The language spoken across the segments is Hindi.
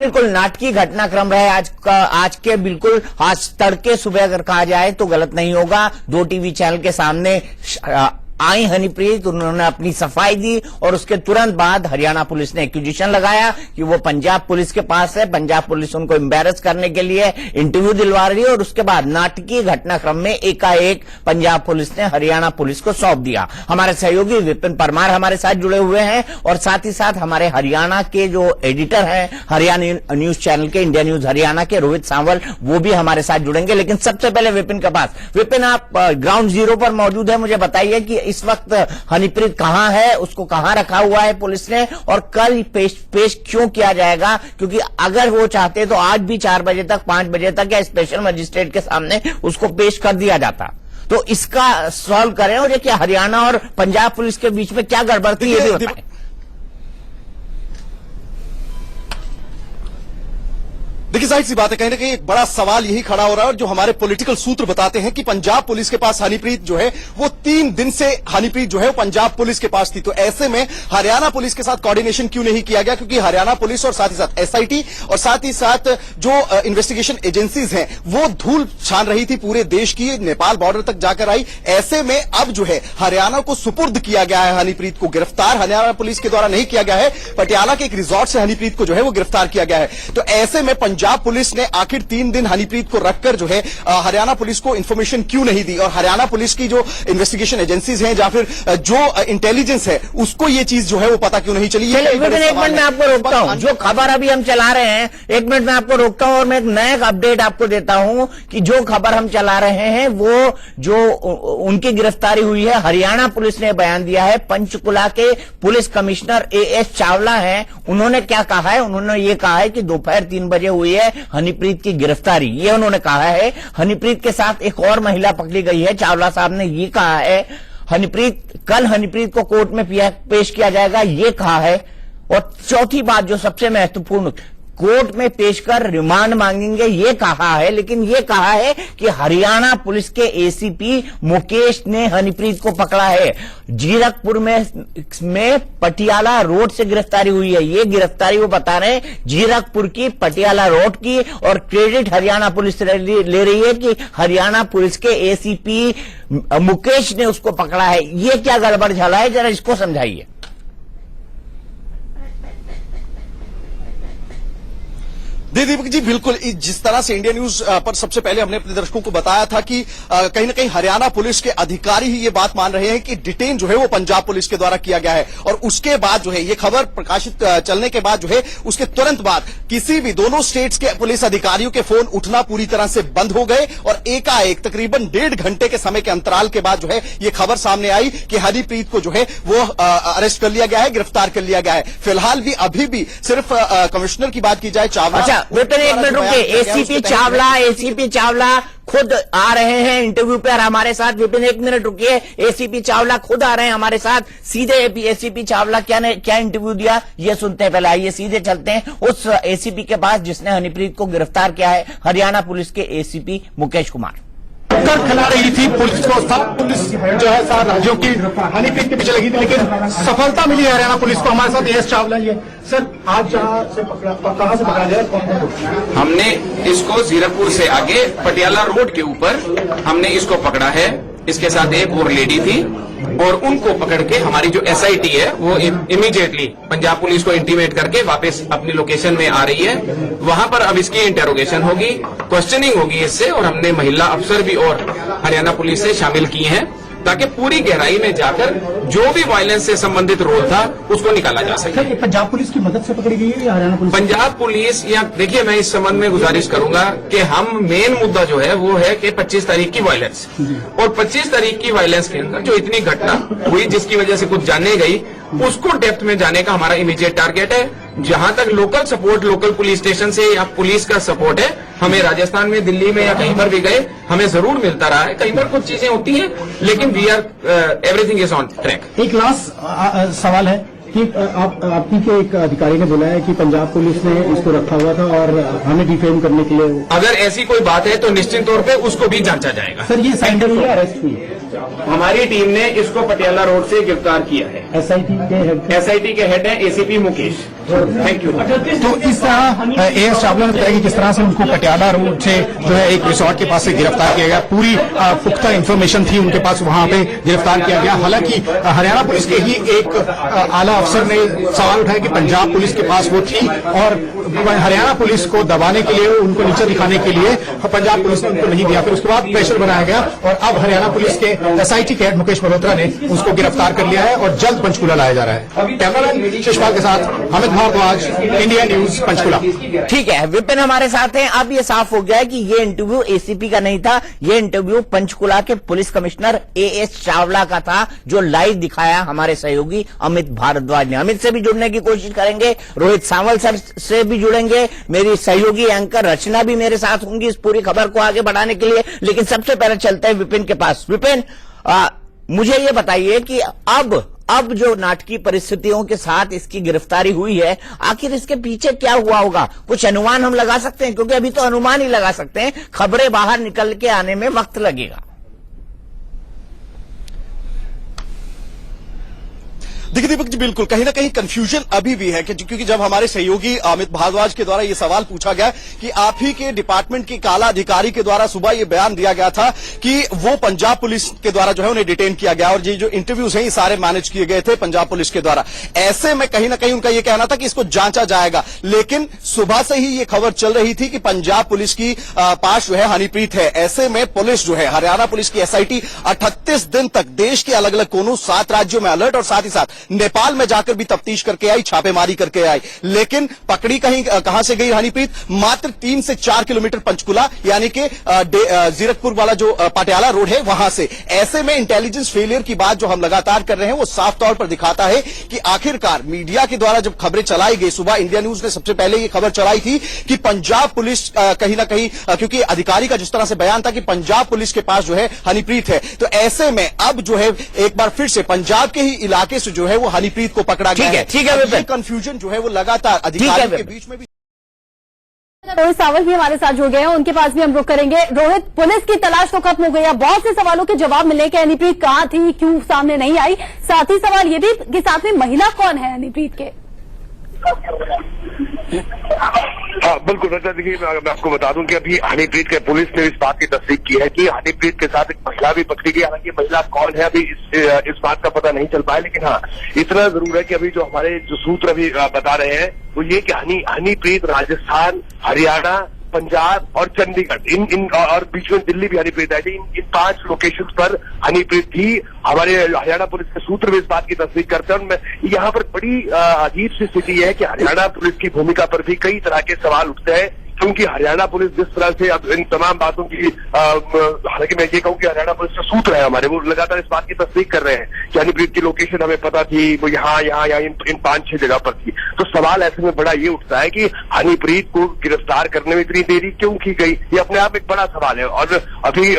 बिल्कुल नाटकीय घटनाक्रम रहे आज के बिल्कुल आज तड़के सुबह अगर कहा जाए तो गलत नहीं होगा। 2 टीवी चैनल के सामने आई हनीप्रीत, उन्होंने अपनी सफाई दी और उसके तुरंत बाद हरियाणा पुलिस ने एक्यूजिशन लगाया कि वो पंजाब पुलिस के पास है। पंजाब पुलिस उनको एम्बेरस करने के लिए इंटरव्यू दिलवा रही है और उसके बाद नाटकीय घटनाक्रम में एकाएक पंजाब पुलिस ने हरियाणा पुलिस को सौंप दिया। हमारे सहयोगी विपिन परमार हमारे साथ जुड़े हुए हैं और साथ ही साथ हमारे हरियाणा के जो एडिटर हैं हरियाणा न्यूज चैनल के, इंडिया न्यूज हरियाणा के रोहित सांवल, वो भी हमारे साथ जुड़ेंगे। लेकिन सबसे पहले विपिन के पास। विपिन, आप ग्राउंड जीरो पर मौजूद है, मुझे बताइए कि इस वक्त हनीप्रीत कहां है, उसको कहां रखा हुआ है पुलिस ने और कल पेश क्यों किया जाएगा? क्योंकि अगर वो चाहते तो आज भी 4 बजे तक, 5 बजे तक या स्पेशल मजिस्ट्रेट के सामने उसको पेश कर दिया जाता। तो इसका सॉल्व करें और ये क्या हरियाणा और पंजाब पुलिस के बीच में क्या गड़बड़ थी ये भी बताएं। देखिए, जाहिर सी बात है, कहीं ना कहीं एक बड़ा सवाल यही खड़ा हो रहा है और जो हमारे पॉलिटिकल सूत्र बताते हैं कि पंजाब पुलिस के पास हनीप्रीत जो है वो 3 दिन से हनीप्रीत जो है वो पंजाब पुलिस के पास थी। तो ऐसे में हरियाणा पुलिस के साथ कोऑर्डिनेशन क्यों नहीं किया गया? क्योंकि हरियाणा पुलिस और साथ ही साथ एसआईटी और साथ ही साथ जो इन्वेस्टिगेशन एजेंसीज हैं वो धूल छान रही थी पूरे देश की, नेपाल बॉर्डर तक जाकर आई। ऐसे में अब जो है हरियाणा को सुपुर्द किया गया है, हनीप्रीत को गिरफ्तार हरियाणा पुलिस के द्वारा नहीं किया गया है, पटियाला के एक रिजॉर्ट से हनीप्रीत को जो है वो गिरफ्तार किया गया है। तो ऐसे में पंजाब पुलिस ने आखिर 3 दिन हनीप्रीत को रखकर जो है हरियाणा पुलिस को इंफॉर्मेशन क्यों नहीं दी और हरियाणा पुलिस की जो इन्वेस्टिगेशन एजेंसीज हैं या फिर जो इंटेलिजेंस है उसको ये चीज जो है वो पता क्यों नहीं चली? एक मिनट में आपको रोकता हूं, जो खबर अभी हम चला रहे हैं, 1 मिनट में आपको रोकता हूं और मैं एक नया अपडेट आपको देता हूं कि जो खबर हम चला रहे हैं वो जो उनकी गिरफ्तारी हुई है, हरियाणा पुलिस ने बयान दिया है। पंचकुला के पुलिस कमिश्नर एएस चावला हैं, उन्होंने क्या कहा है? उन्होंने ये कहा है कि दोपहर 3 बजे हुई है हनीप्रीत की गिरफ्तारी, ये उन्होंने कहा है। हनीप्रीत के साथ एक और महिला पकड़ी गई है। चावला साहब ने ये कहा है कल हनीप्रीत को कोर्ट में पेश किया जाएगा, ये कहा है। और चौथी बात जो सबसे महत्वपूर्ण, कोर्ट में पेश कर रिमांड मांगेंगे, ये कहा है। लेकिन ये कहा है कि हरियाणा पुलिस के एसीपी मुकेश ने हनीप्रीत को पकड़ा है। जीरकपुर में पटियाला रोड से गिरफ्तारी हुई है। ये गिरफ्तारी वो बता रहे हैं जीरकपुर की, पटियाला रोड की, और क्रेडिट हरियाणा पुलिस ले रही है कि हरियाणा पुलिस के एसीपी मुकेश ने उसको पकड़ा है। ये क्या गड़बड़ झला है, जरा इसको समझाइए। दीपक जी, बिल्कुल जिस तरह से इंडिया न्यूज पर सबसे पहले हमने अपने दर्शकों को बताया था कि कहीं ना कहीं हरियाणा पुलिस के अधिकारी ही ये बात मान रहे हैं कि डिटेन जो है वो पंजाब पुलिस के द्वारा किया गया है। और उसके बाद जो है ये खबर प्रकाशित चलने के बाद जो है उसके तुरंत बाद किसी भी दोनों स्टेट्स के पुलिस अधिकारियों के फोन उठना पूरी तरह से बंद हो गए और एकाएक तकरीबन 1.5 घंटे के समय के अंतराल के बाद जो है ये खबर सामने आई कि हनीप्रीत को जो है वो अरेस्ट कर लिया गया है, गिरफ्तार कर लिया गया है। फिलहाल भी अभी भी सिर्फ कमिश्नर की बात की जाए, चावला। विपिन, 1 मिनट रुकिए। एसीपी चावला खुद आ रहे हैं इंटरव्यू पे और हमारे साथ। विपिन, 1 मिनट रुकिए। एसीपी चावला खुद आ रहे हैं हमारे साथ सीधे। एसीपी चावला क्या इंटरव्यू दिया ये सुनते हैं। पहले आइए सीधे चलते हैं उस एसीपी के पास जिसने हनीप्रीत को गिरफ्तार किया है, हरियाणा पुलिस के एसीपी मुकेश कुमार। टक्कर खिला रही थी पुलिस को, पुलिस जो है 7 राज्यों की हनीप्रीत के पीछे लगी थी, लेकिन सफलता मिली हरियाणा पुलिस को। हमारे साथ एएस चावला ये सर, आज कहाँ से पकड़ा गया? हमने इसको जीरकपुर से आगे पटियाला रोड के ऊपर हमने इसको पकड़ा है। इसके साथ एक और लेडी थी और उनको पकड़ के हमारी जो एसआईटी है वो इमीडिएटली पंजाब पुलिस को इंटीमेट करके वापस अपनी लोकेशन में आ रही है। वहां पर अब इसकी इंटेरोगेशन होगी, क्वेश्चनिंग होगी इससे, और हमने महिला अफसर भी और हरियाणा पुलिस से शामिल किए हैं ताकि पूरी गहराई में जाकर जो भी वायलेंस से संबंधित रोल था उसको निकाला जा सके। पंजाब पुलिस की मदद से पकड़ी गई है या हरियाणा पुलिस? पंजाब पुलिस, या देखिए, मैं इस संबंध में गुजारिश करूंगा कि हम मेन मुद्दा जो है वो है कि 25 तारीख की वायलेंस, और 25 तारीख की वायलेंस के अंदर जो इतनी घटना हुई जिसकी वजह से कुछ जाने गई, उसको डेप्थ में जाने का हमारा इमीडिएट टारगेट है। जहां तक local support, local police station से या पुलिस का सपोर्ट है, हमें राजस्थान में, दिल्ली में या कहीं पर भी गए हमें जरूर मिलता रहा है। कहीं पर कुछ चीजें होती हैं लेकिन we are everything is on track. एक लास्ट सवाल है कि आपकी के एक अधिकारी ने बोला है कि पंजाब पुलिस ने इसको रखा हुआ था और हमें डिफेम करने के लिए। अगर ऐसी कोई बात है तो निश्चित तौर पे उसको भी जांचा जाएगा। सर, ये साइंडर हुई है, अरेस्ट हुई है? हमारी टीम ने इसको पटियाला रोड से गिरफ्तार किया है। एसआईटी के हेड है एसीपी मुकेश। Thank you. तो इस तरह एएस चावला ने बताया कि किस तरह से उनको पटियाला रोड से जो है एक रिसोर्ट के पास से गिरफ्तार किया गया। पूरी पुख्ता इंफॉर्मेशन थी उनके पास, वहां पे गिरफ्तार किया गया। हालांकि हरियाणा पुलिस के ही एक आला अफसर ने सवाल उठाया कि पंजाब पुलिस के पास वो थी और हरियाणा पुलिस को दबाने के लिए, उनको नीचे दिखाने के लिए पंजाब पुलिस ने उनको नहीं दिया। फिर उसके बाद प्रेशर बनाया गया और अब हरियाणा पुलिस के एसआईटी के हेड मुकेश मल्होत्रा ने उसको गिरफ्तार कर लिया है और जल्द पंचकुला लाया जा रहा है। कैमरामैन शिशपाल के साथ अमित भारद्वाज, इंडिया न्यूज, पंचकुला। ठीक है, विपिन हमारे साथ हैं। अब ये साफ हो गया है कि ये इंटरव्यू एसीपी का नहीं था, ये इंटरव्यू पंचकुला के पुलिस कमिश्नर एएस चावला का था, जो लाइव दिखाया हमारे सहयोगी अमित भारद्वाज ने। अमित से भी जुड़ने की कोशिश करेंगे, रोहित सांवल सर से भी जुड़ेंगे, मेरी सहयोगी एंकर रचना भी मेरे साथ होंगी इस पूरी खबर को आगे बढ़ाने के लिए। लेकिन सबसे पहले चलते हैं विपिन के पास। विपिन, मुझे ये बताइए कि अब जो नाटकीय परिस्थितियों के साथ इसकी गिरफ्तारी हुई है, आखिर इसके पीछे क्या हुआ होगा? कुछ अनुमान हम लगा सकते हैं? क्योंकि अभी तो अनुमान ही लगा सकते हैं, खबरें बाहर निकल के आने में वक्त लगेगा। देखिए दीपक जी, बिल्कुल कहीं ना कहीं कंफ्यूजन अभी भी है क्योंकि जब हमारे सहयोगी अमित भारद्वाज के द्वारा ये सवाल पूछा गया कि आप ही के डिपार्टमेंट के काला अधिकारी के द्वारा सुबह ये बयान दिया गया था कि वो पंजाब पुलिस के द्वारा जो है उन्हें डिटेन किया गया और ये जो इंटरव्यूज हैं ये सारे मैनेज किए गए थे पंजाब पुलिस के द्वारा। ऐसे में कहीं ना कहीं उनका ये कहना था कि इसको जांचा जाएगा, लेकिन सुबह से ही ये खबर चल रही थी कि पंजाब पुलिस की पास जो है हनीप्रीत है। ऐसे में पुलिस जो है, हरियाणा पुलिस की एसआईटी 38 दिन तक देश के अलग अलग कोनों 7 राज्यों में अलर्ट और साथ ही साथ नेपाल में जाकर भी तफ्तीश करके आई, छापेमारी करके आई, लेकिन पकड़ी कहां से गई हनीप्रीत? मात्र 3 से 4 किलोमीटर पंचकुला यानी कि जीरकपुर वाला जो पटियाला रोड है वहां से। ऐसे में इंटेलिजेंस फेलियर की बात जो हम लगातार कर रहे हैं वो साफ तौर पर दिखाता है कि आखिरकार मीडिया के द्वारा जब खबरें चलाई गई, सुबह इंडिया न्यूज ने सबसे पहले ये खबर चलाई थी कि पंजाब पुलिस कहीं ना कहीं, क्योंकि अधिकारी का जिस तरह से बयान था कि पंजाब पुलिस के पास जो है हनीप्रीत है, तो ऐसे में अब जो है एक बार फिर से पंजाब के ही इलाके से जो है वो हनीप्रीत को पकड़ा गया है। ठीक है, कंफ्यूजन जो है वो लगातार अधिकारियों के बीच में भी। रोहित सांवल भी हमारे साथ जुड़ गए हैं, उनके पास भी हम रुक करेंगे। रोहित, पुलिस की तलाश तो खत्म हो गई है, बहुत से सवालों के जवाब मिले कि हनीप्रीत कहां थी, क्यों सामने नहीं आई। साथ ही सवाल ये भी कि साथ में महिला कौन है हनीप्रीत के? हाँ बिल्कुल रचा, देखिए मैं आपको बता दूं कि अभी हनीप्रीत के पुलिस ने इस बात की तस्दीक की है कि हनीप्रीत के साथ एक महिला भी पकड़ी गई। हालांकि महिला कौन है अभी इस बात का पता नहीं चल पाया, लेकिन हाँ इतना जरूर है कि अभी जो हमारे जो सूत्र अभी बता रहे हैं वो ये कि हनीप्रीत राजस्थान, हरियाणा, पंजाब और चंडीगढ़ इन और बीच में दिल्ली भी हनीप्रीत आई थी। इन 5 लोकेशन पर हनीप्रीत थी। हमारे हरियाणा पुलिस के सूत्र भी इस बात की तस्दीक करते हैं। यहाँ पर बड़ी अजीब सी स्थिति है कि हरियाणा पुलिस की भूमिका पर भी कई तरह के सवाल उठते हैं, क्योंकि हरियाणा पुलिस जिस तरह से अब इन तमाम बातों की, हालांकि मैं ये कहूँ कि हरियाणा पुलिस के सूत्र है हमारे, वो लगातार इस बात की तस्दीक कर रहे हैं कि हनीप्रीत की लोकेशन हमें पता थी, वो यहाँ इन 5-6 जगह पर थी। तो सवाल ऐसे में बड़ा ये उठता है कि हनीप्रीत को गिरफ्तार करने में इतनी देरी क्यों की गई, ये अपने आप एक बड़ा सवाल है। और अभी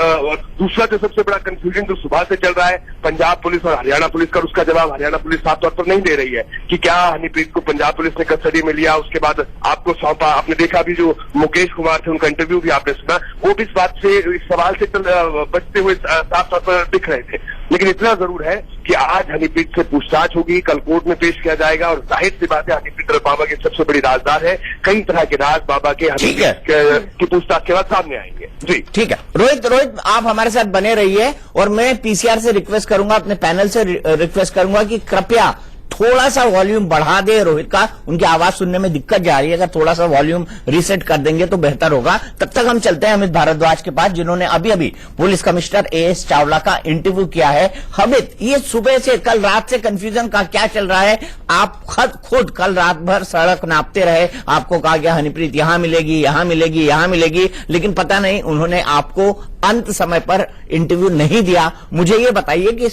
दूसरा जो सबसे बड़ा कंफ्यूजन जो सुबह से चल रहा है पंजाब पुलिस और हरियाणा पुलिस का, उसका जवाब हरियाणा पुलिस साफ तौर पर नहीं दे रही है कि क्या हनीप्रीत को पंजाब पुलिस ने कस्टडी में लिया, उसके बाद आपको सौंपा। आपने देखा भी जो मुकेश कुमार थे, उनका इंटरव्यू भी आपने सुना, वो भी इस बात से, इस सवाल से बचते हुए साफ तौर पर दिख रहे थे। लेकिन इतना जरूर है कि आज हनीप्रीत से पूछताछ होगी, कल कोर्ट में पेश किया जाएगा और जाहिर सी बात है हनीप्रीत बाबा की सबसे बड़ी राजदार है, कई तरह के राज बाबा के की पूछताछ के बाद सामने आएंगे। जी ठीक है। रोहित आप हमारे साथ बने रहिए और मैं पीसीआर से रिक्वेस्ट करूंगा, अपने पैनल से रिक्वेस्ट करूंगा कि कृपया थोड़ा सा वॉल्यूम बढ़ा दे रोहित का, उनकी आवाज सुनने में दिक्कत जा रही है। अगर थोड़ा सा वॉल्यूम रीसेट कर देंगे तो बेहतर होगा। तब तक हम चलते हैं अमित भारद्वाज के पास, जिन्होंने अभी अभी पुलिस कमिश्नर एएस चावला का इंटरव्यू किया है। अमित, ये सुबह से कल रात से कंफ्यूजन का क्या चल रहा है? आप खुद कल रात भर सड़क नापते रहे, आपको कहा गया हनीप्रीत यहां मिलेगी, यहां मिलेगी, यहां मिलेगी, लेकिन पता नहीं उन्होंने आपको अंत समय पर इंटरव्यू नहीं दिया। मुझे ये बताइए कि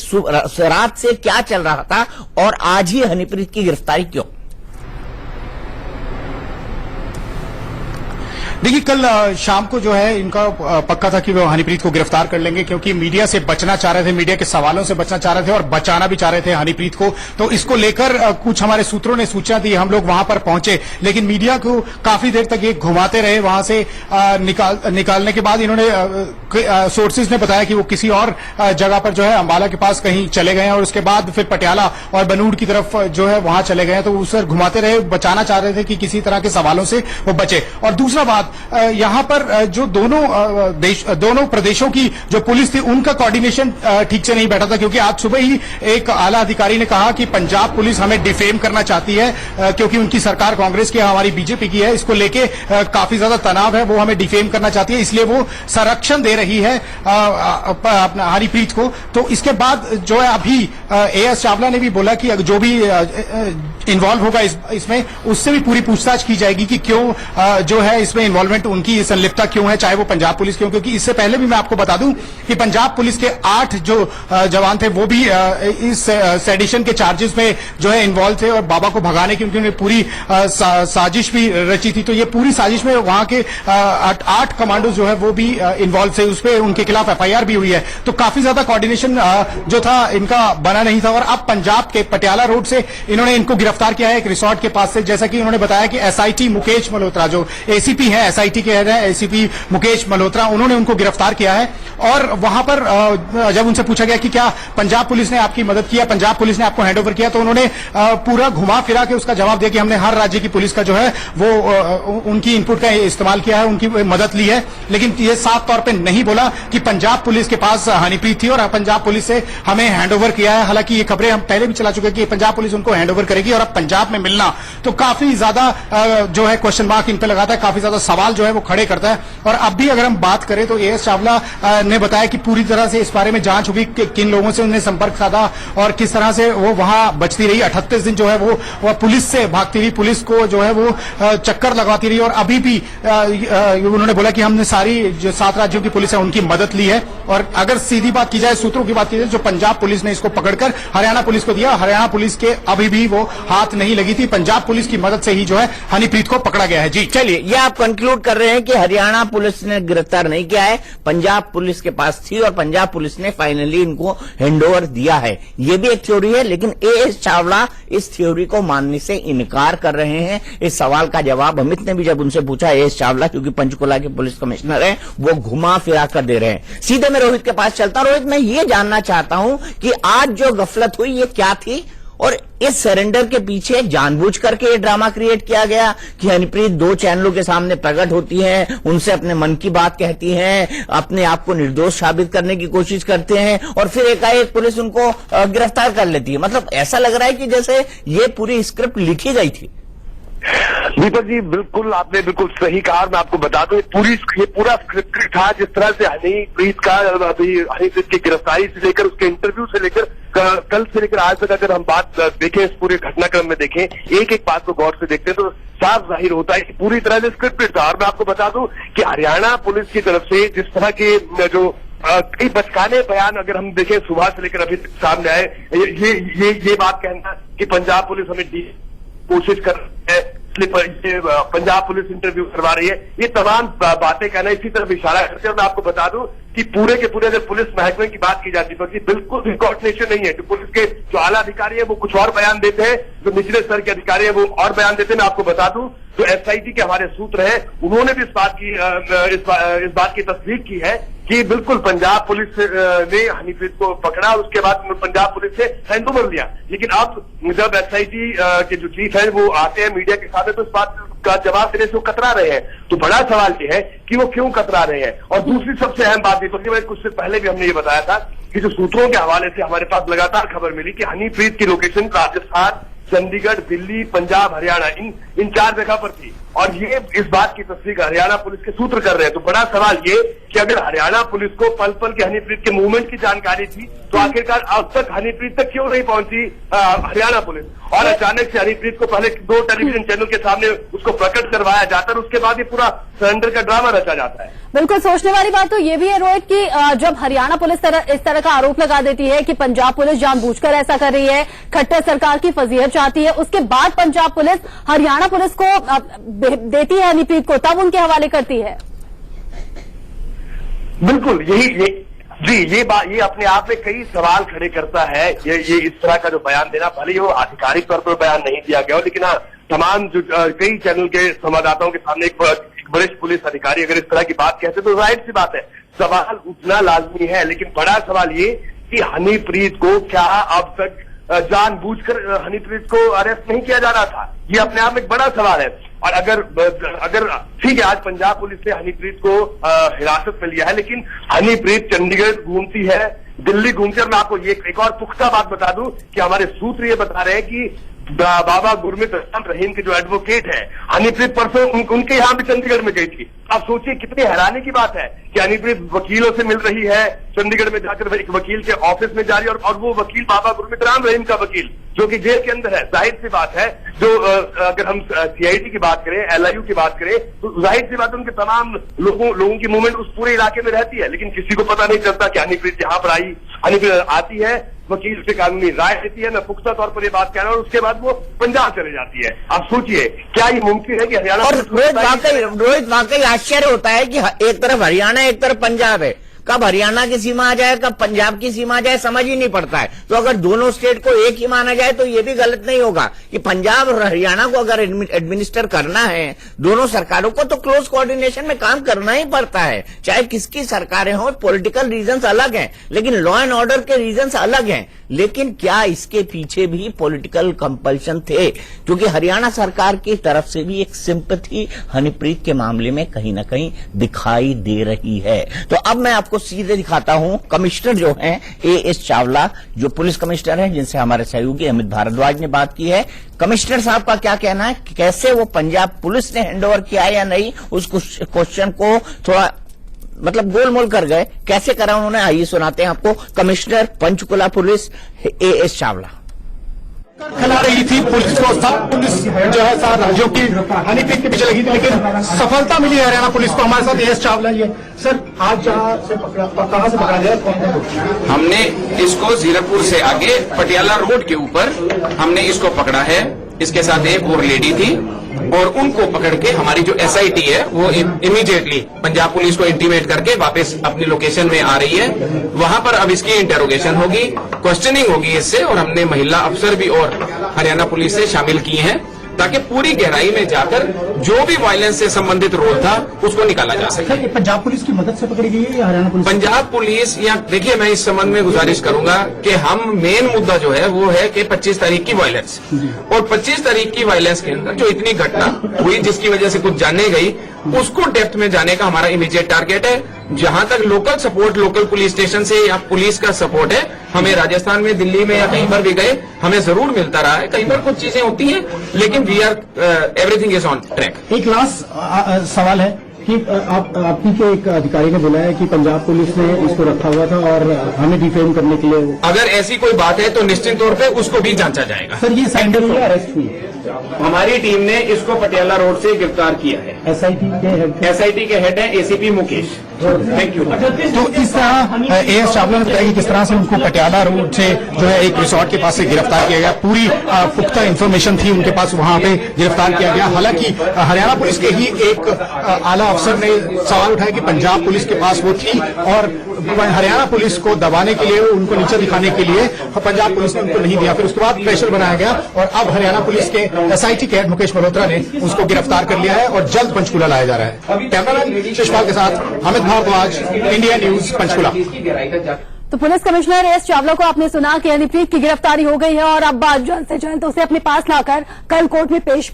रात से क्या चल रहा था और आज ही हनीप्रीत की गिरफ्तारी क्यों? देखिए, कल शाम को जो है इनका पक्का था कि वो हनीप्रीत को गिरफ्तार कर लेंगे, क्योंकि मीडिया से बचना चाह रहे थे, मीडिया के सवालों से बचना चाह रहे थे और बचाना भी चाह रहे थे हनीप्रीत को। तो इसको लेकर कुछ हमारे सूत्रों ने सूचना दी, हम लोग वहां पर पहुंचे, लेकिन मीडिया को काफी देर तक ये घुमाते रहे। वहां से निकालने के बाद इन्होंने सोर्सेज ने बताया कि वो किसी और जगह पर जो है अंबाला के पास कहीं चले गए और उसके बाद फिर पटियाला और बनूड़ की तरफ जो है वहां चले गए। तो उसे घुमाते रहे, बचाना चाह रहे थे कि किसी तरह के सवालों से वो बचे। और दूसरा बात, यहां पर जो दोनों प्रदेशों की जो पुलिस थी उनका कोऑर्डिनेशन ठीक से नहीं बैठा था, क्योंकि आज सुबह ही एक आला अधिकारी ने कहा कि पंजाब पुलिस हमें डिफेम करना चाहती है, क्योंकि उनकी सरकार कांग्रेस की, हमारी बीजेपी की है, इसको लेके काफी ज्यादा तनाव है, वो हमें डिफेम करना चाहती है, इसलिए वो संरक्षण दे रही है अपना हनीप्रीत को। तो इसके बाद जो है अभी एएस चावला ने भी बोला कि जो भी इन्वॉल्व होगा इसमें, उससे भी पूरी पूछताछ की जाएगी कि क्यों जो है इसमें इन्वॉल्वमेंट, उनकी संलिप्तता क्यों है, चाहे वो पंजाब पुलिस क्यों। क्योंकि इससे पहले भी मैं आपको बता दूं कि पंजाब पुलिस के 8 जो जवान थे वो भी इस सेडिशन के चार्जेस में जो है इन्वॉल्व थे और बाबा को भगाने की उन्होंने पूरी साजिश भी रची थी। तो ये पूरी साजिश में वहां के 8 कमांडो जो है वो भी इन्वॉल्व थे, उस पर उनके खिलाफ एफआईआर भी हुई है। तो काफी ज्यादा कोऑर्डिनेशन जो था इनका बना नहीं था। और अब पंजाब के पटियाला रोड से इन्होंने इनको गिरफ्तार किया है, एक रिसोर्ट के पास से। जैसा कि उन्होंने बताया कि एसआईटी मुकेश मल्होत्रा, जो एसीपी है, एसआईटी के हेड है एसीपी मुकेश मल्होत्रा, उन्होंने उनको गिरफ्तार किया है। और वहां पर जब उनसे पूछा गया कि क्या पंजाब पुलिस ने आपकी मदद किया, पंजाब पुलिस ने आपको हैंडओवर किया, तो उन्होंने पूरा घुमा फिरा के उसका जवाब दिया कि हमने हर राज्य की पुलिस का जो है वो उनकी इनपुट का इस्तेमाल किया है, उनकी मदद ली है। लेकिन ये साफ तौर पर नहीं बोला कि पंजाब पुलिस के पास हनीप्रीत थी और पंजाब पुलिस से हमें हैंडओवर किया है। हालांकि ये खबरें हम पहले भी चला चुके हैं कि पंजाब पुलिस उनको हैंडओवर करेगी और अब पंजाब में मिलना तो काफी ज्यादा जो है क्वेश्चन मार्क इन पे लगाता है, काफी ज्यादा सवाल जो है वो खड़े करता है। और अब भी अगर हम बात करें तो एएस चावला ने बताया कि पूरी तरह से इस बारे में जांच होगी कि किन लोगों से उन्हें संपर्क साधा और किस तरह से वो वहां बचती रही। 38 दिन जो है वो पुलिस से भागती रही, पुलिस को जो है वो चक्कर लगवाती रही। और अभी भी उन्होंने बोला कि हमने सारी जो 7 राज्यों की पुलिस है उनकी मदद ली है। और अगर सीधी बात की जाए, सूत्रों की बात की जाए, जो पंजाब पुलिस ने इसको पकड़कर हरियाणा पुलिस को दिया, हरियाणा पुलिस के अभी भी वो हाथ नहीं लगी थी, पंजाब पुलिस की मदद से ही जो है हनीप्रीत को पकड़ा गया है। जी चलिए, ये आप कंक्लूड कर रहे हैं कि हरियाणा पुलिस ने गिरफ्तार नहीं किया है, पंजाब पुलिस के पास थी और पंजाब पुलिस ने फाइनली इनको हैंडओवर दिया है। ये भी एक थ्योरी है, लेकिन एएस चावला इस थ्योरी को मानने से इनकार कर रहे हैं। इस सवाल का जवाब अमित ने भी जब उनसे पूछा, एएस चावला क्योंकि पंचकुला के पुलिस कमिश्नर हैं, वो घुमा फिरा कर दे रहे हैं। सीधे मैं रोहित के पास चलता हूं। रोहित, मैं ये जानना चाहता हूं कि आज जो गफलत हुई ये क्या थी और इस सरेंडर के पीछे जानबूझ करके ये ड्रामा क्रिएट किया गया कि हनीप्रीत 2 चैनलों के सामने प्रकट होती है, उनसे अपने मन की बात कहती है, अपने आप को निर्दोष साबित करने की कोशिश करते हैं और फिर एकाएक पुलिस उनको गिरफ्तार कर लेती है। मतलब ऐसा लग रहा है कि जैसे ये पूरी स्क्रिप्ट लिखी गई थी। दीपक जी, बिल्कुल आपने बिल्कुल सही कहा। मैं आपको बता दूं, ये पूरा स्क्रिप्ट था। जिस तरह से हनीप्रीत की गिरफ्तारी से लेकर उसके इंटरव्यू से लेकर कल से लेकर आज तक अगर हम बात देखें, इस पूरे घटनाक्रम में देखें, एक एक बात को गौर से देखते हैं तो साफ जाहिर होता है कि पूरी तरह से स्क्रिप्टेड था। और मैं आपको बता दूं कि हरियाणा पुलिस की तरफ से जिस तरह के जो कई बचकाने बयान अगर हम देखें सुबह से लेकर अभी तक सामने आए, ये बात कहना कि पंजाब पुलिस हमें कोशिश कर रही है, इसलिए पंजाब पुलिस इंटरव्यू करवा रही है, ये तमाम बातें कहना इसी तरफ इशारा करते हैं। और मैं आपको बता दूं कि पूरे के पूरे अगर पुलिस महकमे की बात की जाती है, बिल्कुल भी कोऑर्डिनेशन नहीं है। जो पुलिस के जो आला अधिकारी है वो कुछ और बयान देते हैं, जो निचले स्तर के अधिकारी है वो और बयान देते हैं। मैं आपको बता दूं, जो एसआईटी के हमारे सूत्र हैं उन्होंने भी इस बात की तस्दीक की है कि बिल्कुल पंजाब पुलिस ने हनीप्रीत को पकड़ा, उसके बाद पंजाब पुलिस से हैंडओवर लिया। लेकिन अब जब एसआईटी के जो चीफ है वो आते हैं मीडिया के सामने तो इस बात का जवाब देने से वो कतरा रहे हैं। तो बड़ा सवाल ये है कि वो क्यों कतरा रहे हैं। और दूसरी सबसे अहम बात ये, कुछ दिन पहले भी हमने ये बताया था कि जो सूत्रों के हवाले से हमारे पास लगातार खबर मिली कि हनीप्रीत की लोकेशन राजस्थान, चंडीगढ़, दिल्ली, पंजाब, हरियाणा, इन 4 जगह पर थी। और ये इस बात की तस्दीक हरियाणा पुलिस के सूत्र कर रहे हैं। तो बड़ा सवाल ये कि अगर हरियाणा पुलिस को पल पल के हनीप्रीत के मूवमेंट की जानकारी थी तो आखिरकार अब तक हनीप्रीत तक क्यों नहीं पहुंची हरियाणा पुलिस? और अचानक से हनीप्रीत को पहले 2 टेलीविजन चैनल के सामने उसको प्रकट करवाया जाता है, उसके बाद ये पूरा सरेंडर का ड्रामा रचा जाता है। बिल्कुल, सोचने वाली बात तो ये भी है रोहित कि जब हरियाणा पुलिस इस तरह का आरोप लगा देती है कि पंजाब पुलिस जानबूझकर ऐसा कर रही है, खट्टर सरकार की फजीहत चाहती है, उसके बाद पंजाब पुलिस हरियाणा पुलिस को देती है हनीप्रीत को, तब उनके हवाले करती है। बिल्कुल ये अपने आप में कई सवाल खड़े करता है। ये इस तरह का जो बयान देना, भले ही वो आधिकारिक तौर पर बयान नहीं दिया गया हो, लेकिन हाँ, तमाम जो कई चैनल के संवाददाताओं के सामने एक वरिष्ठ पुलिस अधिकारी अगर इस तरह की बात कहते तो जाहिर सी बात है सवाल उठना लाजमी है। लेकिन बड़ा सवाल ये कि हनीप्रीत को क्या अब तक जानबूझकर हनीप्रीत को अरेस्ट नहीं किया जा रहा था, ये अपने आप में एक बड़ा सवाल है। और अगर ठीक है, आज पंजाब पुलिस ने हनीप्रीत को हिरासत में लिया है, लेकिन हनीप्रीत चंडीगढ़ घूमती है, दिल्ली घूमती है। और मैं आपको ये एक और पुख्ता बात बता दूं कि हमारे सूत्र ये बता रहे हैं कि बाबा गुरमीत राम रहीम के जो एडवोकेट है, हनीप्रीत परसों उनके यहां भी चंडीगढ़ में गई थी। आप सोचिए कितनी हैरानी की बात है कि हनीप्रीत वकीलों से मिल रही है, चंडीगढ़ में जाकर एक वकील के ऑफिस में जा रही है, और वो वकील बाबा गुरमीत राम रहीम का वकील जो कि जेल के अंदर है। जाहिर सी बात है, जो अगर हम सीआईडी की बात करें, एलआईयू की बात करें, तो जाहिर सी बात है उनके तमाम लोगों की मूवमेंट उस पूरे इलाके में रहती है। लेकिन किसी को पता नहीं चलता कि हनीप्रीत यहाँ पर हनीप्रीत आती है, वकील से कानूनी राय देती है, मैं पुख्ता तौर पर ये बात कह रहा हूं, और उसके बाद वो पंजाब चले जाती है। आप सोचिए क्या ये मुमकिन है कि हरियाणा? और रोहित वाकई आश्चर्य होता है कि एक तरफ हरियाणा एक तरफ पंजाब है, कब हरियाणा की सीमा आ जाए कब पंजाब की सीमा आ जाए समझ ही नहीं पड़ता है। तो अगर दोनों स्टेट को एक ही माना जाए तो ये भी गलत नहीं होगा कि पंजाब और हरियाणा को अगर एडमिनिस्टर करना है दोनों सरकारों को, तो क्लोज कोऑर्डिनेशन में काम करना ही पड़ता है। चाहे किसकी सरकारें हो, पॉलिटिकल रीजंस अलग हैं, लेकिन लॉ एंड ऑर्डर के रीजंस अलग हैं। लेकिन क्या इसके पीछे भी पॉलिटिकल कंपल्शन थे? क्योंकि हरियाणा सरकार की तरफ से भी एक सिंपैथी हनीप्रीत के मामले में कहीं ना कहीं दिखाई दे रही है। तो अब मैं आपको सीधे दिखाता हूं कमिश्नर जो हैं एएस चावला, जो पुलिस कमिश्नर हैं, जिनसे हमारे सहयोगी अमित भारद्वाज ने बात की है। कमिश्नर साहब का क्या कहना है, कैसे वो पंजाब पुलिस ने हैंडओवर किया या नहीं, उस क्वेश्चन को थोड़ा गोलमोल कर गए, कैसे करा उन्होंने, आइए सुनाते हैं आपको commissioner Panchkula police as Chawla. खिला रही थी पुलिस को, सब पुलिस जो है 7 राज्यों की हनीप्रीत के पीछे लगी थी, लेकिन सफलता मिली हरियाणा पुलिस को। हमारे साथ एएस चावला ये सर, आज कहाँ से पकड़ा गया? हमने इसको जीरकपुर से आगे पटियाला रोड के ऊपर हमने इसको पकड़ा है। इसके साथ एक और लेडी थी, और उनको पकड़ के हमारी जो एसआईटी है वो इमीडिएटली पंजाब पुलिस को इंटीमेट करके वापस अपनी लोकेशन में आ रही है। वहां पर अब इसकी इंटेरोगेशन होगी, क्वेश्चनिंग होगी इससे, और हमने महिला अफसर भी और हरियाणा पुलिस से शामिल किए हैं ताकि पूरी गहराई में जाकर जो भी वायलेंस से संबंधित रोल था उसको निकाला जा सके। पंजाब पुलिस की मदद से पकड़ी गई है या हरियाणा पुलिस? पंजाब पुलिस, या देखिए मैं इस संबंध में गुजारिश करूंगा कि हम मेन मुद्दा जो है वो है कि 25 तारीख की वायलेंस, और 25 तारीख की वायलेंस के अंदर जो इतनी घटना हुई जिसकी वजह से कुछ जाने गई, उसको डेप्थ में जाने का हमारा इमीडिएट टारगेट है। जहां तक local support, local police station से या पुलिस का सपोर्ट है, हमें राजस्थान में, दिल्ली में या कहीं पर भी गए हमें जरूर मिलता रहा है। कहीं पर कुछ चीजें होती हैं, लेकिन we are everything is on track. एक लास्ट सवाल है कि आपकी के एक अधिकारी ने बोला है कि पंजाब पुलिस ने इसको रखा हुआ था और हमें डिफेम करने के लिए। अगर ऐसी कोई बात है तो निश्चित तौर पे उसको भी जांचा जाएगा। सर, ये सरेंडर हुई, अरेस्ट हुई? हमारी टीम ने इसको पटियाला रोड से गिरफ्तार किया है। एसआईटी के हेड हैं एसीपी मुकेश। Thank you. तो इस तरह एएस चावला ने बताया कि किस तरह से उनको पटियाला रोड से जो है एक रिसोर्ट के पास से गिरफ्तार किया गया। पूरी पुख्ता इन्फॉर्मेशन थी उनके पास, वहां पे गिरफ्तार किया गया। हालांकि हरियाणा पुलिस के ही एक आला अफसर ने सवाल उठाया कि पंजाब पुलिस के पास वो थी, और हरियाणा पुलिस को दबाने के लिए, उनको नीचे दिखाने के लिए पंजाब पुलिस ने उनको नहीं दिया। फिर उसके बाद प्रेशर बनाया गया, और अब हरियाणा पुलिस के एसआईटी के हेड मुकेश मल्होत्रा ने उसको गिरफ्तार कर लिया है और जल्द पंचकुला लाया जा रहा है। कैमरामैन शिशपाल के साथ अमित भारद्वाज, इंडिया न्यूज, पंचकुला। तो पुलिस कमिश्नर एएस चावला को आपने सुना कि हनीप्रीत की गिरफ्तारी हो गई है, और अब जल्द से जल्द उसे अपने पास लाकर कल कोर्ट में पेश